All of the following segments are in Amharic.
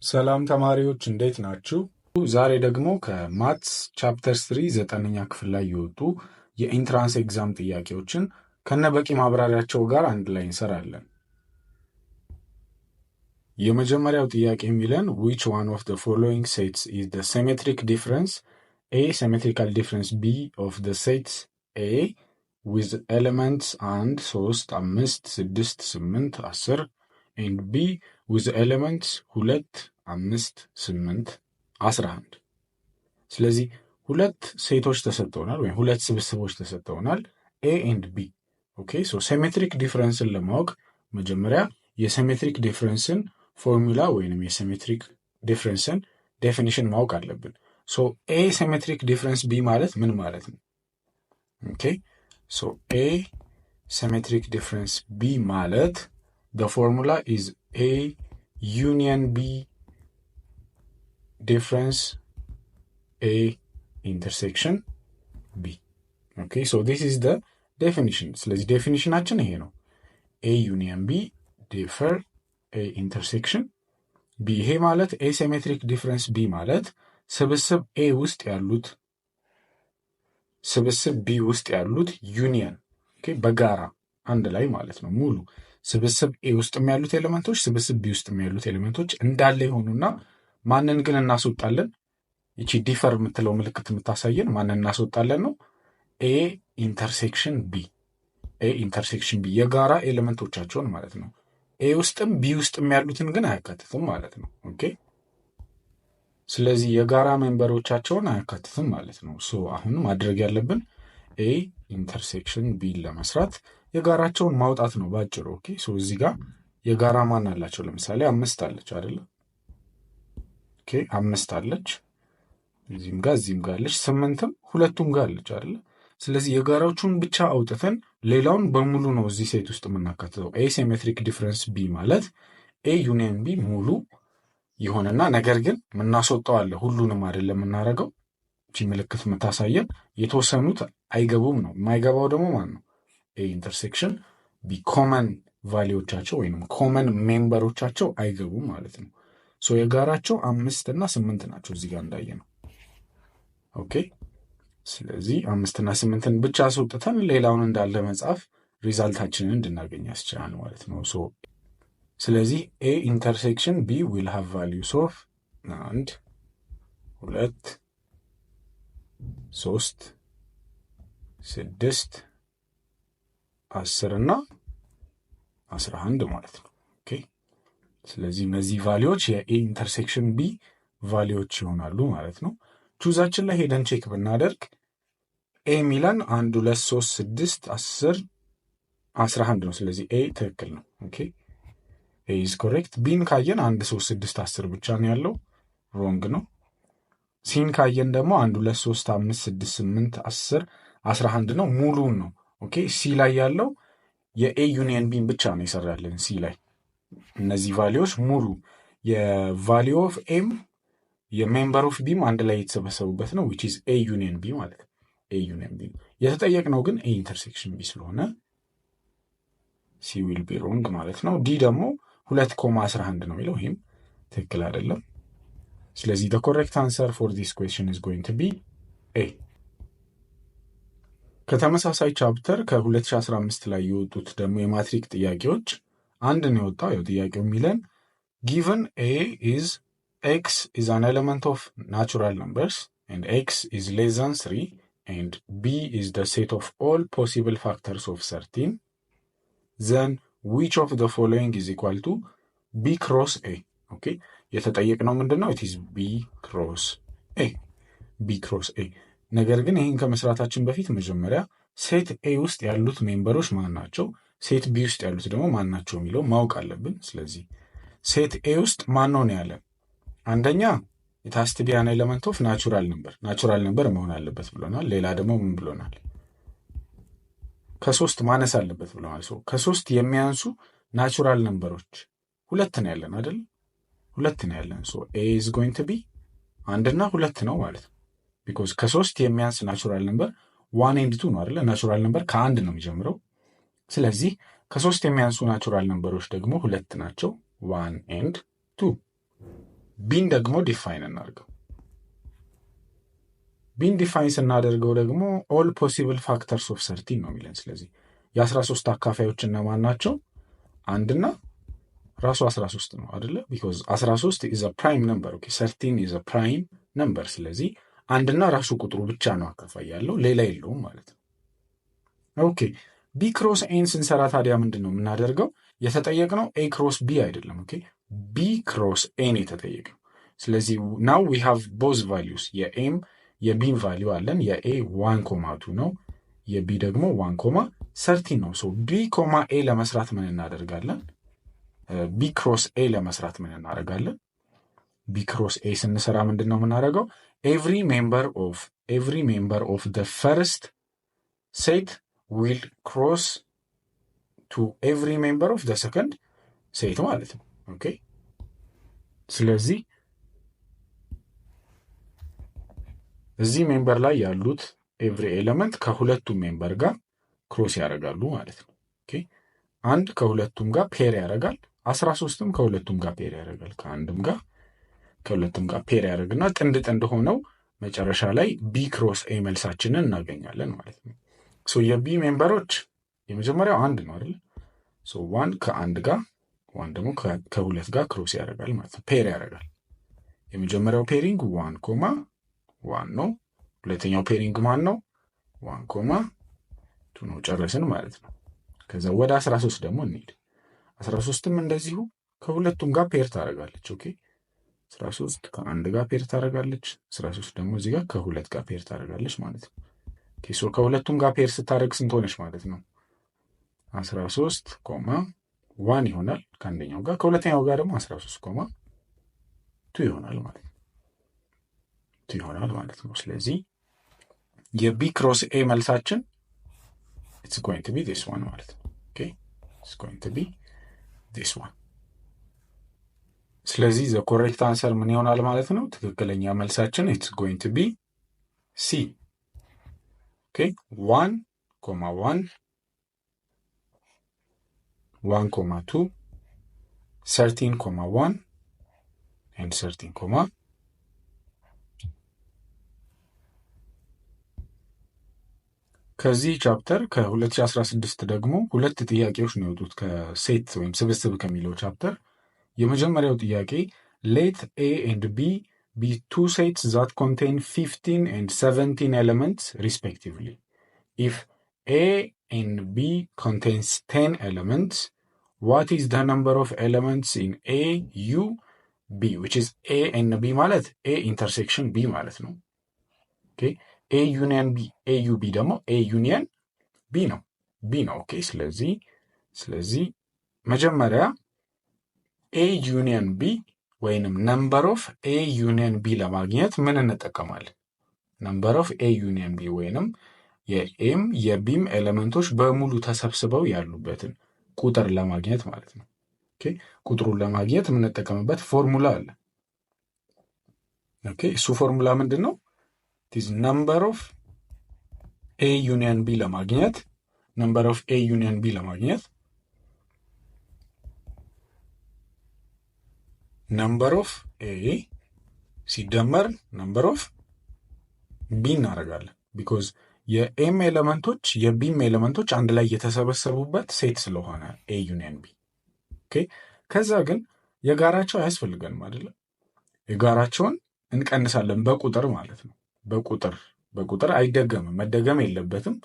ሰላም ተማሪዎች እንዴት ናችሁ? ዛሬ ደግሞ ከማትስ ቻፕተር 3 9ኛ ክፍል ላይ የወጡ የኢንትራንስ ኤግዛም ጥያቄዎችን ከነበቂ ማብራሪያቸው ጋር አንድ ላይ እንሰራለን። የመጀመሪያው ጥያቄ የሚለን which one of the following sets is the symmetric difference A symmetrical difference B of the sets A with elements 1 3 5 6 8 10 and B with elements 2 5 8 11 ስለዚህ ሁለት ሴቶች ተሰጥተውናል ወይም ሁለት ስብስቦች ተሰጥተውናል A and B ኦኬ ሶ ሲሜትሪክ ዲፈረንስን ለማወቅ መጀመሪያ የሲሜትሪክ ዲፈረንስን ፎርሙላ ወይንም የሲሜትሪክ ዲፈረንስን ዴፊኒሽን ማወቅ አለብን። ሶ A ሲሜትሪክ ዲፈረንስ B ማለት ምን ማለት ነው? ኦኬ ሶ A ሲሜትሪክ ዲፈረንስ B ማለት the formula is A union B difference A intersection B. Okay, so this is the definition. ስለዚህ ዴፊኒሽናችን ይሄ ነው። A union B differ A intersection B። ይሄ ማለት asymmetric difference B ማለት ስብስብ A ውስጥ ያሉት ስብስብ B ውስጥ ያሉት ዩኒየን ኦኬ በጋራ አንድ ላይ ማለት ነው። ሙሉ ስብስብ A ውስጥ ያሉት ኤሌመንቶች ስብስብ B ውስጥ ያሉት ኤሌመንቶች እንዳለ ይሆኑና ማንን ግን እናስወጣለን? ይቺ ዲፈር የምትለው ምልክት የምታሳየን ማንን እናስወጣለን ነው? A ኢንተርሴክሽን B A ኢንተርሴክሽን B የጋራ ኤሌመንቶቻቸውን ማለት ነው። A ውስጥም B ውስጥም ያሉትን ግን አያካትትም ማለት ነው። ኦኬ ስለዚህ የጋራ ሜምበሮቻቸውን አያካትትም ማለት ነው። ሶ አሁን ማድረግ ያለብን A ኢንተርሴክሽን B ለመስራት የጋራቸውን ማውጣት ነው ባጭሩ። ኦኬ ሶ እዚህ ጋር የጋራ ማን አላቸው? ለምሳሌ 5 አለች አይደል? ኦኬ 5 አለች እዚህም ጋር አለች፣ 8ም ሁለቱም ጋር አለች አይደል? ስለዚህ የጋራዎቹን ብቻ አውጥተን ሌላውን በሙሉ ነው እዚህ ሴት ውስጥ የምናካትተው። ኤሲሜትሪክ ዲፈረንስ B ማለት A ዩኒየን B ሙሉ ይሆንና ነገር ግን የምናስወጣው አለ፣ ሁሉንም አይደለም የምናደርገው። እቺ ምልክት የምታሳየን የተወሰኑት አይገቡም ነው። የማይገባው ደግሞ ማን ነው? A ኢንተርሴክሽን B ኮመን ቫሊዎቻቸው ወይም ኮመን ሜምበሮቻቸው አይገቡም ማለት ነው። ሶ የጋራቸው 5 እና 8 ናቸው እዚህ ጋር እንዳየነው። ኦኬ ስለዚህ 5 እና 8ን ብቻ አስወጥተን ሌላውን እንዳለ መጻፍ ሪዛልታችንን እንድናገኝ ያስችላል ማለት ነው። ሶ ስለዚህ A ኢንተርሴክሽን B will have values of 1 2 3 6 10 እና 11 ማለት ነው። ኦኬ ስለዚህ እነዚህ ቫሊዎች የA ኢንተርሴክሽን B ቫሊዎች ይሆናሉ ማለት ነው። ቹዛችን ላይ ሄደን ቼክ ብናደርግ A ሚላን 1 2 3 6 10 11 ነው። ስለዚህ A ትክክል ነው። ኦኬ A is correct። ቢን ካየን 1 3 6 10 ብቻ ነው ያለው፣ ሮንግ ነው። ሲን ካየን ደግሞ 1 2 3 5 6 8 10 11 ነው፣ ሙሉን ነው። ኦኬ ሲ ላይ ያለው የA ዩኒየን ቢን ብቻ ነው ይሰራልን። ሲ ላይ እነዚህ ቫሊዎች ሙሉ የቫሊዩ ኦፍ ኤም የሜምበር ኦፍ ቢም አንድ ላይ የተሰበሰቡበት ነው which is A ዩኒየን B ማለት ነው። A ዩኒየን B የተጠየቅነው ግን A ኢንተርሴክሽን B ስለሆነ C will be wrong ማለት ነው። ዲ ደግሞ 2.11 ነው የሚለው ይሄም ትክክል አይደለም። ስለዚህ the correct answer for this question is going to be A። ከተመሳሳይ ቻፕተር ከ2015 ላይ የወጡት ደግሞ የማትሪክ ጥያቄዎች አንድ ነው የወጣው። ያው ጥያቄው የሚለን given A is X is an element of natural numbers and X is less than 3 and B is the set of all possible factors of 13, then which of the following is equal to B cross A? Okay, የተጠየቅነው ምንድነው? it is B cross A B cross A። ነገር ግን ይህን ከመስራታችን በፊት መጀመሪያ ሴት A ውስጥ ያሉት ሜምበሮች ማን ናቸው፣ ሴት B ውስጥ ያሉት ደግሞ ማን ናቸው የሚለው ማወቅ አለብን። ስለዚህ ሴት A ውስጥ ማን ነው ያለን? አንደኛ it has to be an element of natural number መሆን አለበት ብሎናል። ሌላ ደግሞ ምን ብሎናል? ከሶስት ማነስ አለበት ብሎናል። ሶ ከሶስት የሚያንሱ ናቹራል ነምበሮች ሁለት ነው ያለን አይደል? ሁለት ነው ያለን። ሶ A is going to be 1 እና 2 ነው ማለት ነው። because ከሶስት የሚያንስ ናቹራል ነምበር 1 and 2 ነው አይደል? ናቹራል ነምበር ከአንድ ነው የሚጀምረው። ስለዚህ ከሶስት የሚያንሱ ናቹራል ነምበሮች ደግሞ ሁለት ናቸው 1 and 2። ቢን ደግሞ ዲፋይን እናድርገው። ቢን ዲፋይን ስናደርገው ደግሞ ኦል ፖሲብል ፋክተርስ ኦፍ 13 ነው የሚለን። ስለዚህ የ13 አካፋዮች እነማን ናቸው? አንድና ራሱ 13 ነው አይደለ? ቢኮዝ 13 ኢዝ አ ፕራይም ነምበር። ኦኬ 13 ኢዝ አ ፕራይም ነምበር። ስለዚህ አንድና ራሱ ቁጥሩ ብቻ ነው አካፋይ ያለው፣ ሌላ የለውም ማለት ነው። ኦኬ ቢ ክሮስ ኤን ስንሰራ ታዲያ ምንድን ነው የምናደርገው? የተጠየቅነው ኤ ክሮስ ቢ አይደለም። ኦኬ ቢ ክሮስ ኤን የተጠየቅነው። ስለዚህ ናው ዊ ሃቭ ቦዝ ቫሊዩስ፣ የኤም የቢም ቫሊዩ አለን። የኤ 1.2 ነው፣ የቢ ደግሞ 1.13 ነው። ሶ ቢ ኮማ ኤ ለመስራት ምን እናደርጋለን? ቢ ክሮስ ኤ ለመስራት ምን እናደርጋለን? ቢ ክሮስ ኤ ስንሰራ ምንድን ነው የምናደርገው? ኤቭሪ ሜምበር ኦፍ ደ ፈርስት ሴት ዊል ክሮስ ቱ ኤቭሪ ሜምበር ኦፍ ደ ሰከንድ ሴት ማለት ነው። ኦኬ ስለዚህ እዚህ ሜምበር ላይ ያሉት ኤቭሪ ኤሌመንት ከሁለቱም ሜምበር ጋር ክሮስ ያደርጋሉ ማለት ነው። ኦኬ አንድ ከሁለቱም ጋር ፔር ያደርጋል። 13ም ከሁለቱም ጋር ፔር ያደርጋል። ከአንድም ጋር ከሁለቱም ጋር ፔር ያደርግና ጥንድ ጥንድ ሆነው መጨረሻ ላይ ቢ ክሮስ ኤ መልሳችንን እናገኛለን ማለት ነው። ሶ የቢ ሜምበሮች የመጀመሪያው አንድ ነው አይደል? ሶ ዋን ከአንድ ጋር ዋን ደግሞ ከሁለት ጋር ክሮስ ያደርጋል ማለት ነው። ፔር ያደርጋል። የመጀመሪያው ፔሪንግ 1.1 ነው። ሁለተኛው ፔሪንግ ማን ነው? 1.2 ነው። ጨረስን ማለት ነው። ከዛ ወደ 13 ደግሞ እንሂድ። 13ም እንደዚሁ ከሁለቱም ጋር ፔር ታደርጋለች። ኦኬ 13 ከአንድ ጋር ፔር ታደርጋለች። 13 ደግሞ እዚህ ጋር ከሁለት ጋር ፔር ታደርጋለች ማለት ነው። ኦኬ ሶ ከሁለቱም ጋር ፔር ስታደርግ ስንት ሆነች ማለት ነው? 13.1 ይሆናል ከአንደኛው ጋር፣ ከሁለተኛው ጋር ደግሞ 13.2 ይሆናል ማለት ነው። ስለዚህ የቢ ክሮስ ኤ መልሳችን it's going to be this one ማለት ነው። ኦኬ it's going to be this one። ስለዚህ the correct answer ምን ይሆናል ማለት ነው? ትክክለኛ መልሳችን it's going to be C። ኦኬ 1.1 1.2 13.1 and 13. ከዚህ ቻፕተር ከ2016 ደግሞ ሁለት ጥያቄዎች ነው የወጡት ከሴት ወይም ስብስብ ከሚለው ቻፕተር። የመጀመሪያው ጥያቄ ሌት ኤ ኤንድ ቢ ቢ ቱ ሴትስ ዛት ኮንቴን 15 and 17 elements respectively. If A and B contains 10 elements, what is the number of elements in A, U, B? Which is A and B ማለት A intersection B ማለት ነው። Okay? A union B, A U B ደግሞ A union B ነው ኦኬ ስለዚህ መጀመሪያ A union B ወይንም number of A union B ለማግኘት ምን እንጠቀማለን? number of A union B ወይንም የኤም የቢም ኤሌመንቶች በሙሉ ተሰብስበው ያሉበትን ቁጥር ለማግኘት ማለት ነው። ኦኬ ቁጥሩን ለማግኘት የምንጠቀምበት ፎርሙላ አለ። ኦኬ እሱ ፎርሙላ ምንድን ነው? this number of A union B ለማግኘት number of A union B ለማግኘት number of A ሲደመር number of B እናደርጋለን። because የኤም ኤሌመንቶች የቢም ኤሌመንቶች አንድ ላይ የተሰበሰቡበት ሴት ስለሆነ A union B። ኦኬ ከዛ ግን የጋራቸው አያስፈልገንም አይደለ? የጋራቸውን እንቀንሳለን በቁጥር ማለት ነው። በቁጥር አይደገምም፣ መደገም የለበትም።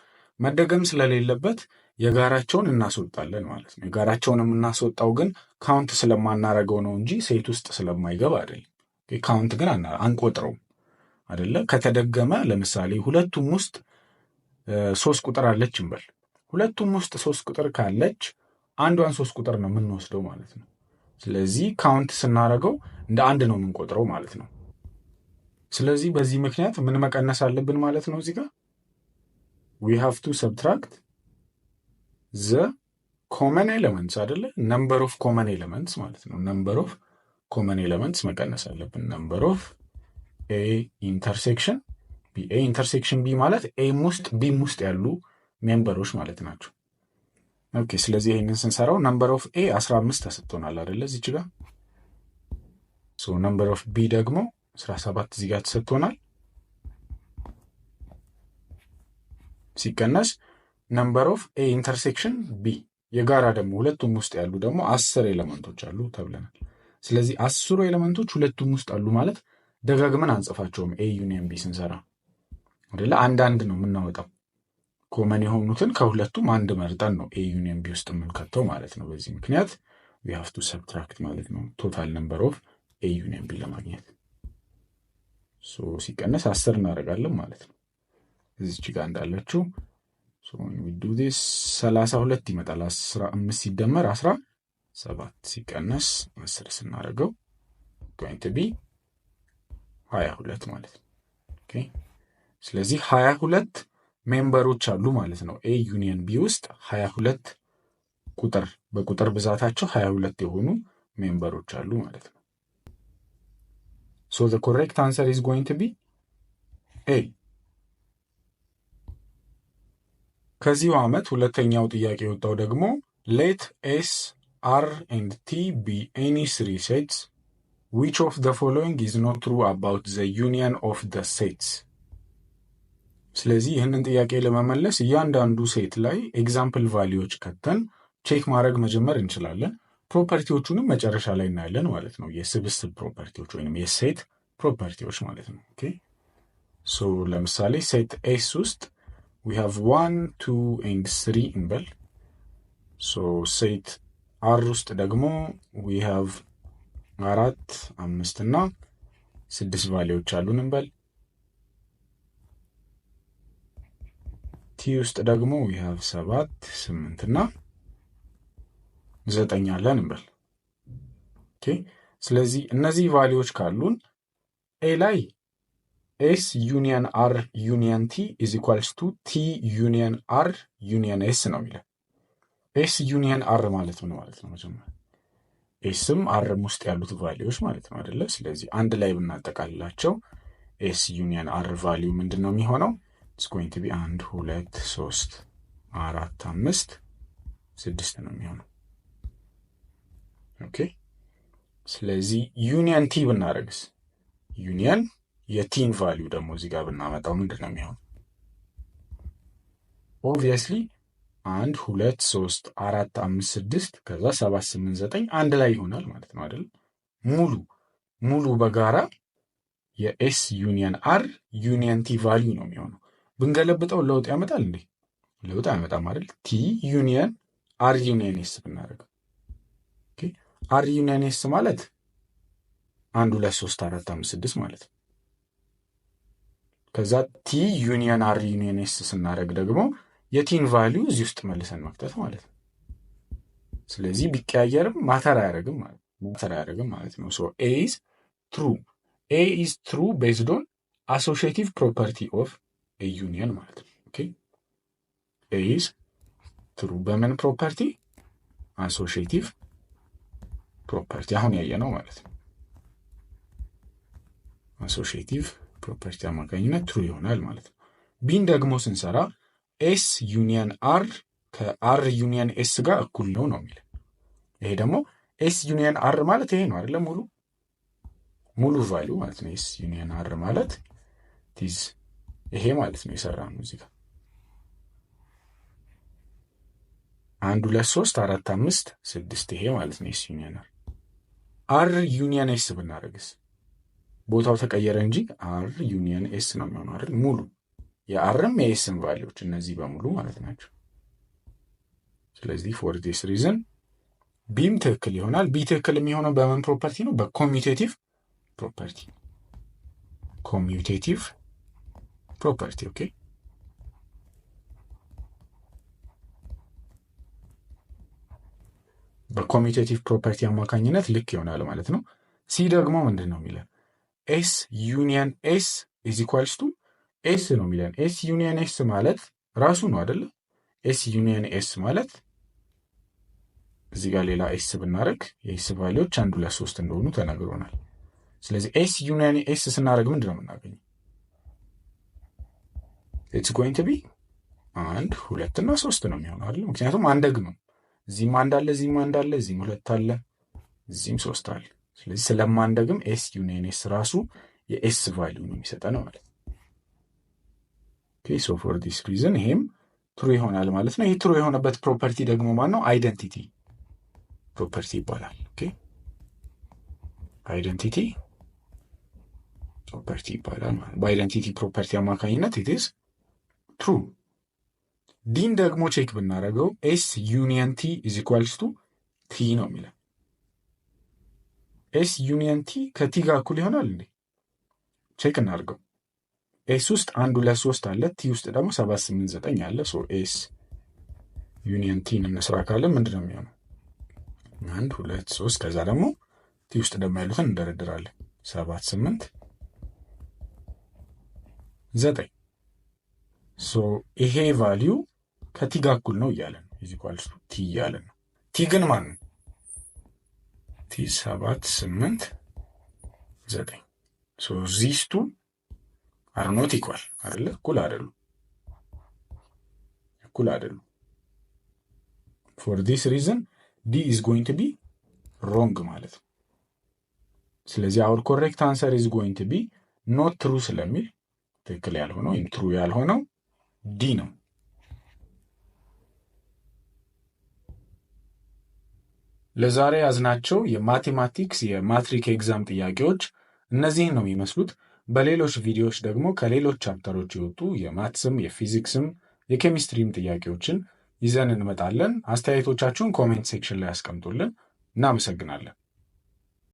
መደገም ስለሌለበት የጋራቸውን እናስወጣለን ማለት ነው። የጋራቸውን የምናስወጣው ግን ካውንት ስለማናረገው ነው እንጂ ሴት ውስጥ ስለማይገባ አይደለም። ካውንት ግን አንቆጥረውም አይደለ? ከተደገመ ለምሳሌ ሁለቱም ውስጥ 3 ቁጥር አለች እንበል። ሁለቱም ውስጥ 3 ቁጥር ካለች አንዷን 3 ቁጥር ነው የምንወስደው ማለት ነው። ስለዚህ ካውንት ስናረገው እንደ አንድ ነው የምንቆጥረው ማለት ነው። ስለዚህ በዚህ ምክንያት ምን መቀነስ አለብን ማለት ነው? እዚህ ጋር we have to subtract the common elements አይደለ? number of common elements ማለት ነው። number of common elements መቀነስ አለብን። number of A intersection B። A intersection B ማለት ኤም ውስጥ ቢም ውስጥ ያሉ ሜምበሮች ማለት ናቸው። ኦኬ ስለዚህ ይሄንን ስንሰራው number of A 15 ተሰጥቶናል አይደለ? እዚች ጋር ሶ ነምበር ኦፍ ቢ ደግሞ 17 እዚህ ጋር ተሰጥቶናል። ሲቀነስ ነምበር ኦፍ ኤ ኢንተርሴክሽን ቢ የጋራ ደግሞ ሁለቱም ውስጥ ያሉ ደግሞ 10 ኤሌመንቶች አሉ ተብለናል። ስለዚህ 10 ኤሌመንቶች ሁለቱም ውስጥ አሉ ማለት ደጋግመን አንጽፋቸውም። ኤ ዩኒየን ቢ ስንሰራ አይደለ አንዳንድ ነው የምናወጣው። ኮመን የሆኑትን ከሁለቱም አንድ መርጠን ነው ኤ ዩኒየን ቢ ውስጥ የምንከተው ማለት ነው። በዚህ ምክንያት ዊ ሃቭ ቱ ሰብትራክት ማለት ነው ቶታል ነምበር ኦፍ ኤ ዩኒየን ቢ ለማግኘት። ሶ ሲቀነስ 10 እናደርጋለን ማለት ነው። እዚች ጋር እንዳለችው ሶ ዊ ዱ ዲስ 32 ይመጣል። 15 ሲደመር 17 ሲቀነስ 10 ስናደርገው going to be 22 ማለት ነው። ኦኬ ስለዚህ 22 ሜምበሮች አሉ ማለት ነው። ኤ ዩኒየን ቢ ውስጥ 22 ቁጥር በቁጥር ብዛታቸው 22 የሆኑ ሜምበሮች አሉ ማለት ነው። ሶ the correct answer is going to be A። ከዚሁ ዓመት ሁለተኛው ጥያቄ የወጣው ደግሞ let S, R and T be any three sets which of the following is not true about the union of the sets። ስለዚህ ይህንን ጥያቄ ለመመለስ እያንዳንዱ ሴት ላይ ኤግዛምፕል ቫሊዎች ከተን ቼክ ማድረግ መጀመር እንችላለን። ፕሮፐርቲዎቹንም መጨረሻ ላይ እናያለን ማለት ነው። የስብስብ ፕሮፐርቲዎች ወይም የሴት ፕሮፐርቲዎች ማለት ነው። ኦኬ ሶ ለምሳሌ ሴት ኤስ ውስጥ we have 1 2 and 3 እንበል። ሶ ሴት አር ውስጥ ደግሞ we have 4 5 እና 6 ቫሊዎች አሉን እንበል። ቲ ውስጥ ደግሞ we have 7 8 እና 9 አለን እንበል። ኦኬ ስለዚህ እነዚህ ቫሊዎች ካሉን ኤ ላይ ኤስ ዩኒየን አር ዩኒየን ቲ ኢዝ ኢኳልስ ቱ ቲ ዩኒየን አር ዩኒየን ኤስ ነው የሚለው። ኤስ ዩኒየን አር ማለት ምን ማለት ነው? መጀመሪያ ኤስም አርም ውስጥ ያሉት ቫሊዎች ማለት ነው አይደለ? ስለዚህ አንድ ላይ ብናጠቃልላቸው ኤስ ዩኒየን አር ቫሊዩ ምንድን ነው የሚሆነው? ኢትስ ጎይንግ ቱ ቢ 1 2 3 4 5 6 ነው የሚሆነው። ኦኬ ስለዚህ ዩኒየን ቲ ብናደርግስ ዩኒየን የቲን ቫሊዩ ደግሞ እዚህ ጋር ብናመጣው ምንድን ነው የሚሆነው? ኦብቪየስሊ 1 2 3 4 5 6 ከዛ 7 8 9 አንድ ላይ ይሆናል ማለት ነው አይደል? ሙሉ በጋራ የኤስ ዩኒየን አር ዩኒየን ቲ ቫሊዩ ነው የሚሆነው። ብንገለብጠው ለውጥ ያመጣል እንዴ? ለውጥ አያመጣም አይደል? ቲ ዩኒየን አር ዩኒየን ኤስ ብናደርገው ኦኬ አር ዩኒየን ኤስ ማለት 1 2 3 4 5 6 ማለት ነው። ከዛ ቲ ዩኒየን አር ዩኒየን ኤስ ስናደርግ ደግሞ የቲን ቫሊዩ እዚህ ውስጥ መልሰን መክተት ማለት ነው። ስለዚህ ቢቀያየርም ማተር አያደርግም ማለት ነው። ሶ ኤ ኢዝ ትሩ ቤዝድ ኦን አሶሺዬቲቭ ፕሮፐርቲ ኦፍ ኤ ዩኒየን ማለት ነው። ኦኬ ኤ ኢዝ ትሩ በምን ፕሮፐርቲ? አሶሺዬቲቭ ፕሮፐርቲ አሁን ያየነው ማለት ነው። አሶሺዬቲቭ ፕሮፐርቲ አማካኝነት ትሩ ይሆናል ማለት ነው። ቢን ደግሞ ስንሰራ ኤስ ዩኒየን አር ከአር ዩኒየን ኤስ ጋር እኩል ነው የሚል። ይሄ ደግሞ ኤስ ዩኒየን አር ማለት ይሄ ነው አይደለ? ሙሉ ቫሊዩ ማለት ነው። ኤስ ዩኒየን አር ማለት ቲዝ ይሄ ማለት ነው። የሰራነው እዚህ ጋር 1 2 3 4 5 6 ይሄ ማለት ነው ኤስ ዩኒየን አር። አር ዩኒየን ኤስ ብናደርግስ ቦታው ተቀየረ እንጂ አር ዩኒየን ኤስ ነው የሚሆነው አይደል? ሙሉ የአርም የኤስም ቫሊዎች እነዚህ በሙሉ ማለት ናቸው። ስለዚህ ፎር ዲስ ሪዝን ቢም ትክክል ይሆናል። ቢ ትክክል የሚሆነው በምን ፕሮፐርቲ ነው? በኮሚዩቴቲቭ ፕሮፐርቲ። ኮሚዩቴቲቭ ፕሮፐርቲ ኦኬ። በኮሚዩቴቲቭ ፕሮፐርቲ አማካኝነት ልክ ይሆናል ማለት ነው። ሲ ደግሞ ምንድን ነው የሚለን? ኤስ ዩኒየን ኤስ ኢዝ ኢኳልስ ቱ ኤስ ነው የሚለን። ኤስ ዩኒየን ኤስ ማለት ራሱ ነው አይደለ? ኤስ ዩኒየን ኤስ ማለት እዚህ ጋር ሌላ ኤስ ብናደርግ የኤስ ቫሊዎች 1 2 3 እንደሆኑ ተነግሮናል። ስለዚህ ኤስ ዩኒየን ኤስ ስናደርግ ምንድን ነው የምናገኘው? ኢትስ ጎይንግ ቱ ቢ 1 2 እና 3 ነው የሚሆነው አይደል? ምክንያቱም አንደግመው እዚህም አንድ አለ፣ እዚህም አንድ አለ፣ እዚህም 2 አለ፣ እዚህም 3 አለ። ስለዚህ ስለማንደግም ኤስ ዩኒየን ኤስ ራሱ የኤስ ቫሊዩ ነው የሚሰጠን ማለት ነው። ኦኬ ሶ ፎር ዲስ ሪዝን ይሄም ትሩ ይሆናል ማለት ነው። ይህ ትሩ የሆነበት ፕሮፐርቲ ደግሞ ማን ነው? አይደንቲቲ ፕሮፐርቲ ይባላል። ኦኬ አይደንቲቲ ፕሮፐርቲ ይባላል ማለት በአይደንቲቲ ፕሮፐርቲ አማካኝነት ኢት ኢዝ ትሩ። ዲን ደግሞ ቼክ ብናደርገው ኤስ ዩኒየን ቲ ኢዝ ኢኳልስ ቱ ቲ ነው የሚለው። ኤስ ዩኒየን ቲ ከቲ ጋር እኩል ይሆናል እንዴ? ቼክ እናድርገው። ኤስ ውስጥ 1 2 3 አለ፣ ቲ ውስጥ ደግሞ 7 8 9 አለ። ሶ ኤስ ዩኒየን ቲን እንስራ ካለ ምንድን ነው የሚሆነው? 1 2 3 ከዛ ደግሞ ቲ ውስጥ ደግሞ ያሉትን እንደረድራለን። 7 8 9 ሶ ይሄ ቫሊዩ ከቲ ጋር እኩል ነው እያለን ኢዝ ኢኳልስ ቱ ቲ እያለን ነው። ቲ ግን ማን ነው? ቲ 7 8 9 ሶ ዚስ ቱ አር ኖት ኢኳል አይደለ? እኩል አይደሉም፣ እኩል አይደሉም። ፎር ዲስ ሪዝን ዲ ኢዝ ጎይንግ ቱ ቢ ሮንግ ማለት ነው። ስለዚህ አወር ኮሬክት አንሰር ኢዝ ጎይንግ ቱ ቢ ኖት ትሩ ስለሚል ትክክል ያልሆነው ወይም ትሩ ያልሆነው ዲ ነው። ለዛሬ ያዝናቸው የማቴማቲክስ የማትሪክ ኤግዛም ጥያቄዎች እነዚህን ነው የሚመስሉት። በሌሎች ቪዲዮዎች ደግሞ ከሌሎች ቻፕተሮች የወጡ የማትስም የፊዚክስም የኬሚስትሪም ጥያቄዎችን ይዘን እንመጣለን። አስተያየቶቻችሁን ኮሜንት ሴክሽን ላይ ያስቀምጡልን። እናመሰግናለን።